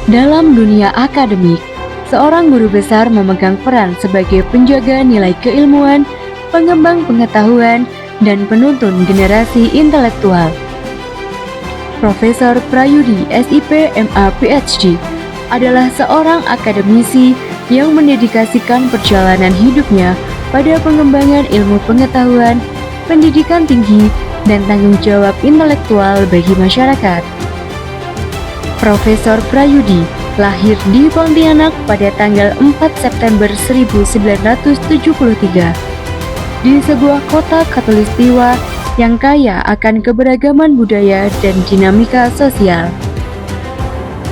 Dalam dunia akademik, seorang guru besar memegang peran sebagai penjaga nilai keilmuan, pengembang pengetahuan, dan penuntun generasi intelektual. Profesor Prayudi, SIP, MA, PhD, adalah seorang akademisi yang mendedikasikan perjalanan hidupnya pada pengembangan ilmu pengetahuan, pendidikan tinggi, dan tanggung jawab intelektual bagi masyarakat. Profesor Prayudi lahir di Pontianak pada tanggal 4 September 1973 di sebuah kota khatulistiwa yang kaya akan keberagaman budaya dan dinamika sosial.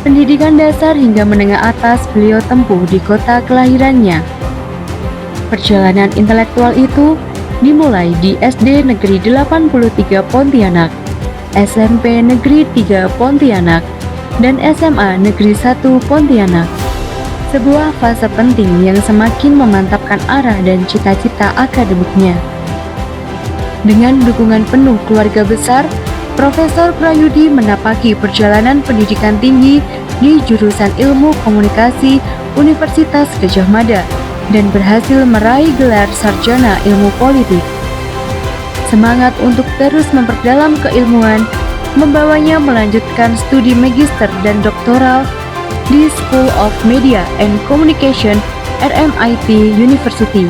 Pendidikan dasar hingga menengah atas beliau tempuh di kota kelahirannya. Perjalanan intelektual itu dimulai di SD Negeri 83 Pontianak, SMP Negeri 3 Pontianak, dan SMA Negeri 1 Pontianak. Sebuah fase penting yang semakin memantapkan arah dan cita-cita akademiknya. Dengan dukungan penuh keluarga besar, Profesor Prayudi menapaki perjalanan pendidikan tinggi di jurusan Ilmu Komunikasi Universitas Gadjah Mada dan berhasil meraih gelar sarjana ilmu politik. Semangat untuk terus memperdalam keilmuan membawanya melanjutkan studi magister dan doktoral di School of Media and Communication RMIT University.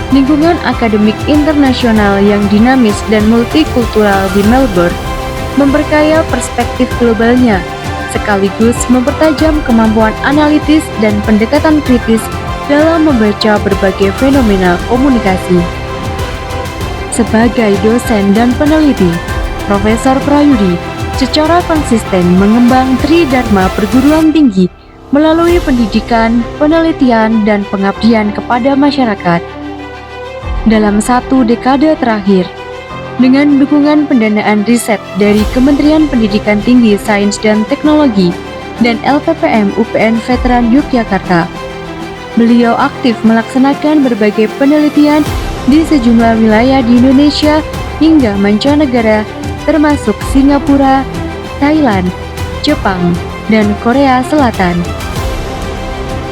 Lingkungan akademik internasional yang dinamis dan multikultural di Melbourne memperkaya perspektif globalnya, sekaligus mempertajam kemampuan analitis dan pendekatan kritis dalam membaca berbagai fenomena komunikasi. Sebagai dosen dan peneliti, Profesor Prayudi secara konsisten mengembang Tridharma perguruan tinggi melalui pendidikan, penelitian, dan pengabdian kepada masyarakat. Dalam satu dekade terakhir, dengan dukungan pendanaan riset dari Kementerian Pendidikan Tinggi, Sains dan Teknologi dan LPPM UPN Veteran Yogyakarta, beliau aktif melaksanakan berbagai penelitian di sejumlah wilayah di Indonesia hingga mancanegara, termasuk Singapura, Thailand, Jepang, dan Korea Selatan.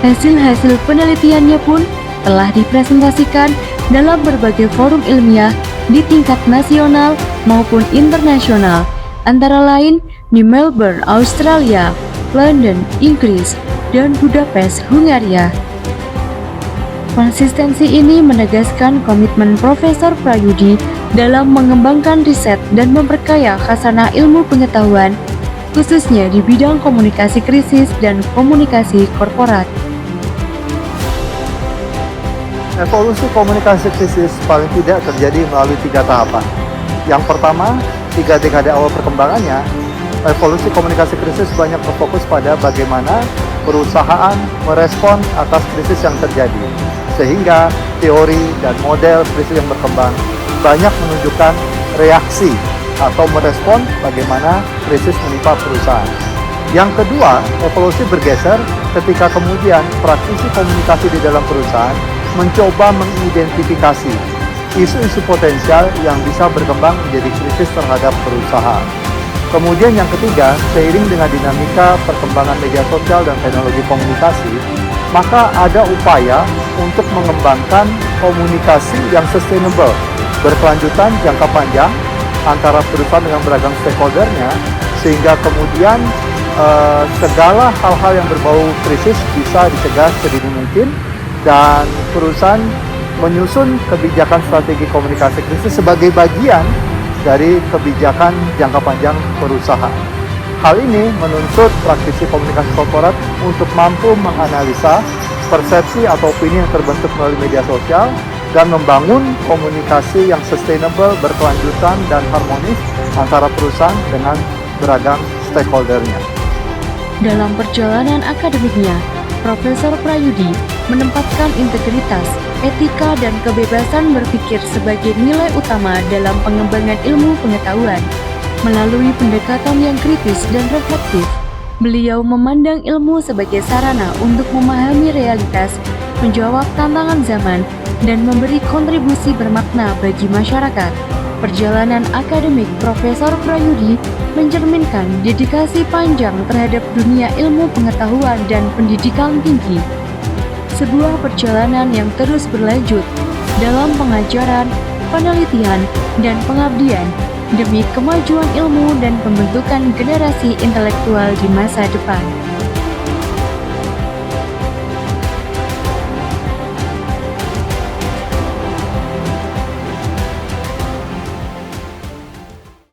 Hasil-hasil penelitiannya pun telah dipresentasikan dalam berbagai forum ilmiah di tingkat nasional maupun internasional, antara lain di Melbourne, Australia, London, Inggris, dan Budapest, Hungaria. Konsistensi ini menegaskan komitmen Profesor Prayudi dalam mengembangkan riset dan memperkaya khasanah ilmu pengetahuan, khususnya di bidang komunikasi krisis dan komunikasi korporat. Evolusi komunikasi krisis paling tidak terjadi melalui 3 tahapan. Yang pertama, 3 dekade awal perkembangannya, evolusi komunikasi krisis banyak berfokus pada bagaimana perusahaan merespon atas krisis yang terjadi. Sehingga teori dan model krisis yang berkembang banyak menunjukkan reaksi atau merespon bagaimana krisis menimpa perusahaan. Yang kedua, evolusi bergeser ketika kemudian praktisi komunikasi di dalam perusahaan mencoba mengidentifikasi isu-isu potensial yang bisa berkembang menjadi krisis terhadap perusahaan. Kemudian yang ketiga, seiring dengan dinamika perkembangan media sosial dan teknologi komunikasi, maka ada upaya untuk mengembangkan komunikasi yang sustainable, berkelanjutan jangka panjang antara perusahaan dengan beragam stakeholdernya, sehingga kemudian segala hal-hal yang berbau krisis bisa dicegah sedini mungkin, dan perusahaan menyusun kebijakan strategi komunikasi krisis sebagai bagian dari kebijakan jangka panjang perusahaan. Hal ini menuntut praktisi komunikasi korporat untuk mampu menganalisa persepsi atau opini yang terbentuk melalui media sosial dan membangun komunikasi yang sustainable, berkelanjutan, dan harmonis antara perusahaan dengan beragam stakeholdernya. Dalam perjalanan akademiknya, Profesor Prayudi menempatkan integritas, etika, dan kebebasan berpikir sebagai nilai utama dalam pengembangan ilmu pengetahuan. Melalui pendekatan yang kritis dan reflektif, beliau memandang ilmu sebagai sarana untuk memahami realitas, menjawab tantangan zaman, dan memberi kontribusi bermakna bagi masyarakat. Perjalanan akademik Profesor Prayudi mencerminkan dedikasi panjang terhadap dunia ilmu pengetahuan dan pendidikan tinggi. Sebuah perjalanan yang terus berlanjut dalam pengajaran, penelitian, dan pengabdian demi kemajuan ilmu dan pembentukan generasi intelektual di masa depan.